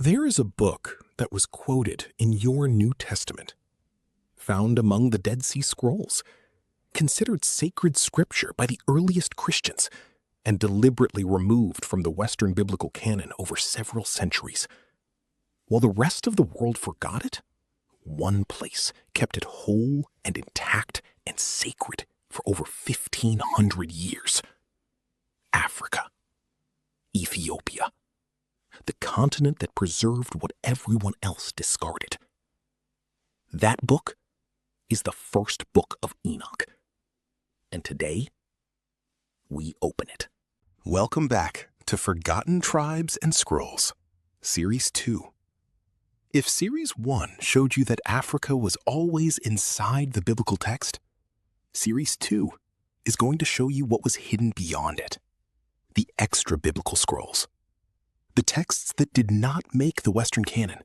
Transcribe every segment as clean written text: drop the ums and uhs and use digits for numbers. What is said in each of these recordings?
There is a book that was quoted in your New Testament, found among the Dead Sea Scrolls, considered sacred scripture by the earliest Christians, and deliberately removed from the Western biblical canon over several centuries. While the rest of the world forgot it, one place kept it whole and intact and sacred for over 1,500 years. Africa. Ethiopia. The continent that preserved what everyone else discarded. That book is the first book of Enoch. And today, we open it. Welcome back to Forgotten Tribes and Scrolls, Series 2. If Series 1 showed you that Africa was always inside the biblical text, Series 2 is going to show you what was hidden beyond it, the extra-biblical scrolls, the texts that did not make the Western canon,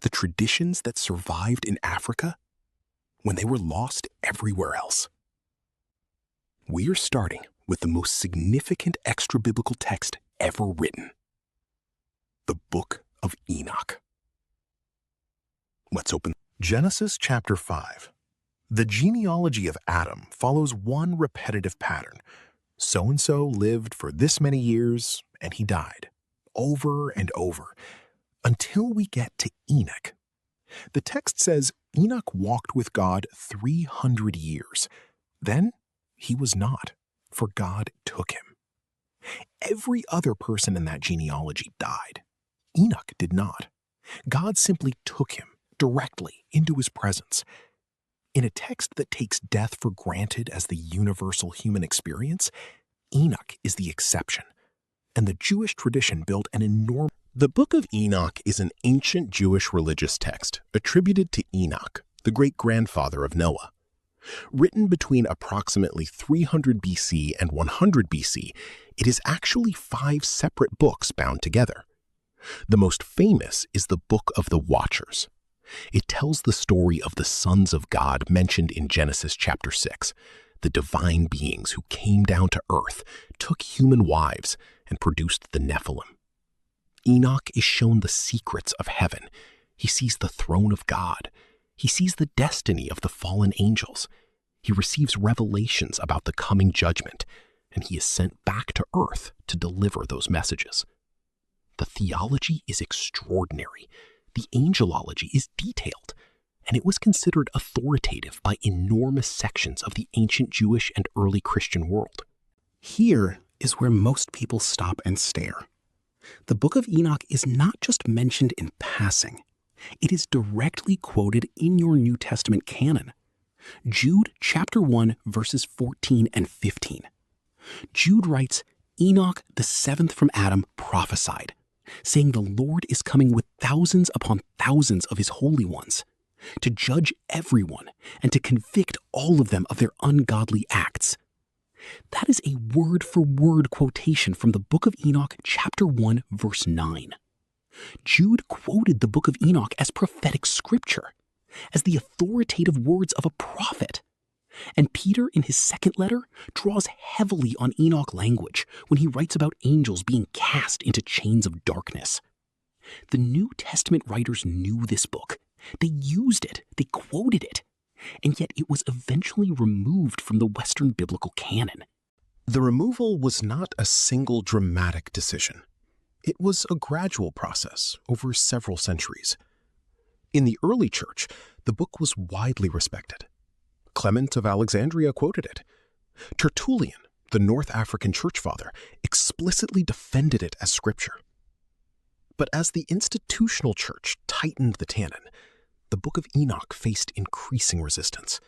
the traditions that survived in Africa when they were lost everywhere else. We're starting with the most significant extra-biblical text ever written, the Book of Enoch. Let's open Genesis chapter 5. The genealogy of Adam follows one repetitive pattern. So-and-so lived for this many years, and he died, over and over, until we get to Enoch. The text says Enoch walked with God 300 years. Then he was not, for God took him. Every other person in that genealogy died. Enoch did not. God simply took him directly into his presence. In a text that takes death for granted as the universal human experience, Enoch is the exception, and the Jewish tradition built an enormous... The Book of Enoch is an ancient Jewish religious text attributed to Enoch, the great-grandfather of Noah. Written between approximately 300 BC and 100 BC, it is actually 5 separate books bound together. The most famous is the Book of the Watchers. It tells the story of the sons of God mentioned in Genesis chapter 6, the divine beings who came down to earth, took human wives, and produced the Nephilim. Enoch is shown the secrets of heaven. He sees the throne of God. He sees the destiny of the fallen angels. He receives revelations about the coming judgment, and he is sent back to earth to deliver those messages. The theology is extraordinary. The angelology is detailed, and it was considered authoritative by enormous sections of the ancient Jewish and early Christian world. Here is where most people stop and stare. The Book of Enoch is not just mentioned in passing. It is directly quoted in your New Testament canon. Jude chapter 1, verses 14 and 15. Jude writes, Enoch, the seventh from Adam, prophesied, saying the Lord is coming with thousands upon thousands of his holy ones, to judge everyone and to convict all of them of their ungodly acts. That is a word-for-word quotation from the Book of Enoch, chapter 1, verse 9. Jude quoted the Book of Enoch as prophetic scripture, as the authoritative words of a prophet. And Peter, in his second letter, draws heavily on Enoch language when he writes about angels being cast into chains of darkness. The New Testament writers knew this book. They used it, they quoted it, and yet it was eventually removed from the Western biblical canon. The removal was not a single dramatic decision. It was a gradual process over several centuries. In the early church, the book was widely respected. Clement of Alexandria quoted it. Tertullian, the North African church father, explicitly defended it as scripture. But as the institutional church tightened the canon, the Book of Enoch faced increasing resistance.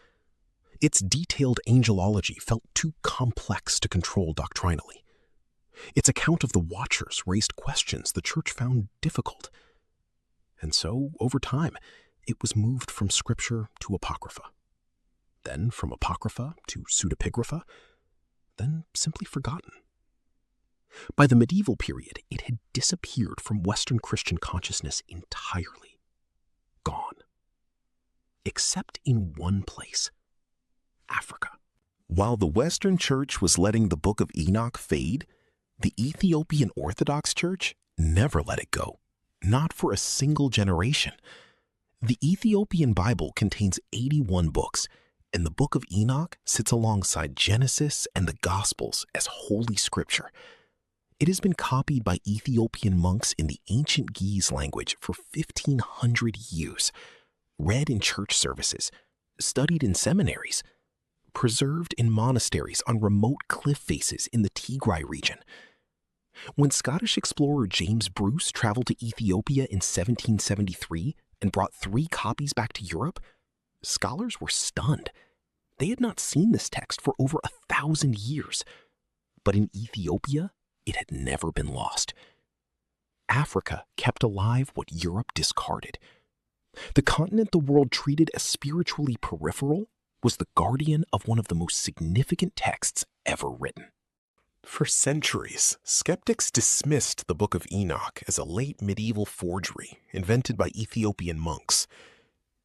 Its detailed angelology felt too complex to control doctrinally. Its account of the Watchers raised questions the church found difficult. And so, over time, it was moved from scripture to apocrypha. Then from apocrypha to pseudepigrapha, then simply forgotten. By the medieval period, it had disappeared from Western Christian consciousness entirely. Gone. Except in one place, Africa. While the Western Church was letting the Book of Enoch fade, the Ethiopian Orthodox Church never let it go. not for a single generation. The Ethiopian Bible contains 81 books, and the Book of Enoch sits alongside Genesis and the Gospels as Holy Scripture. It has been copied by Ethiopian monks in the ancient Ge'ez language for 1,500 years, read in church services, studied in seminaries, preserved in monasteries on remote cliff faces in the Tigray region. When Scottish explorer James Bruce traveled to Ethiopia in 1773 and brought 3 copies back to Europe, scholars were stunned. They had not seen this text for over 1,000 years, but in Ethiopia, it had never been lost. Africa kept alive what Europe discarded. The continent the world treated as spiritually peripheral was the guardian of one of the most significant texts ever written. For centuries, skeptics dismissed the Book of Enoch as a late medieval forgery invented by Ethiopian monks.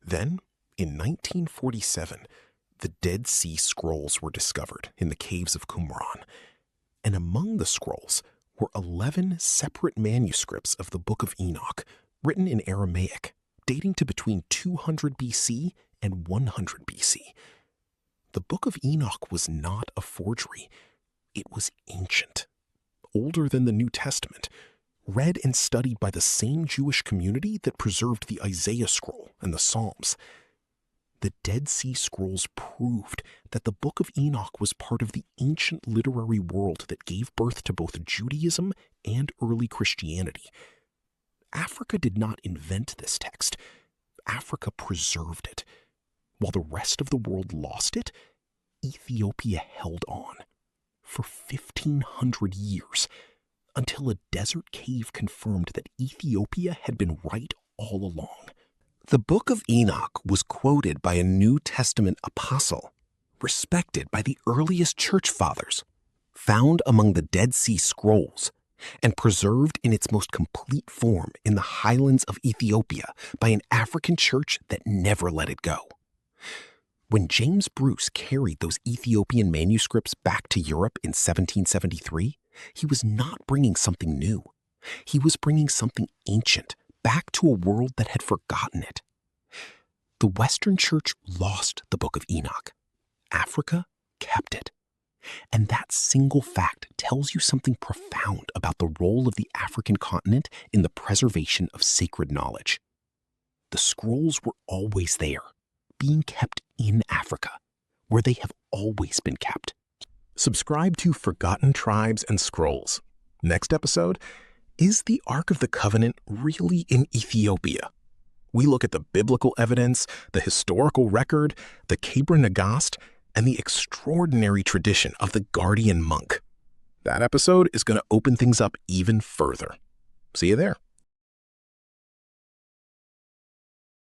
Then, in 1947, the Dead Sea Scrolls were discovered in the caves of Qumran, and among the scrolls were 11 separate manuscripts of the Book of Enoch, written in Aramaic, dating to between 200 BC and 100 BC. The Book of Enoch was not a forgery. It was ancient, older than the New Testament, read and studied by the same Jewish community that preserved the Isaiah scroll and the Psalms. The Dead Sea Scrolls proved that the Book of Enoch was part of the ancient literary world that gave birth to both Judaism and early Christianity. Africa did not invent this text. Africa preserved it. While the rest of the world lost it, Ethiopia held on for 1,500 years, until a desert cave confirmed that Ethiopia had been right all along. The Book of Enoch was quoted by a New Testament apostle, respected by the earliest church fathers, found among the Dead Sea Scrolls, and preserved in its most complete form in the highlands of Ethiopia by an African church that never let it go. When James Bruce carried those Ethiopian manuscripts back to Europe in 1773, he was not bringing something new. He was bringing something ancient back to a world that had forgotten it. The Western Church lost the Book of Enoch. Africa kept it. And that single fact tells you something profound about the role of the African continent in the preservation of sacred knowledge. The scrolls were always there, being kept in Africa, where they have always been kept. Subscribe to Forgotten Tribes and Scrolls. Next episode, is the Ark of the Covenant really in Ethiopia? We look at the biblical evidence, the historical record, the Kabra Nagast, and the extraordinary tradition of the guardian monk. That episode is going to open things up even further. See you there.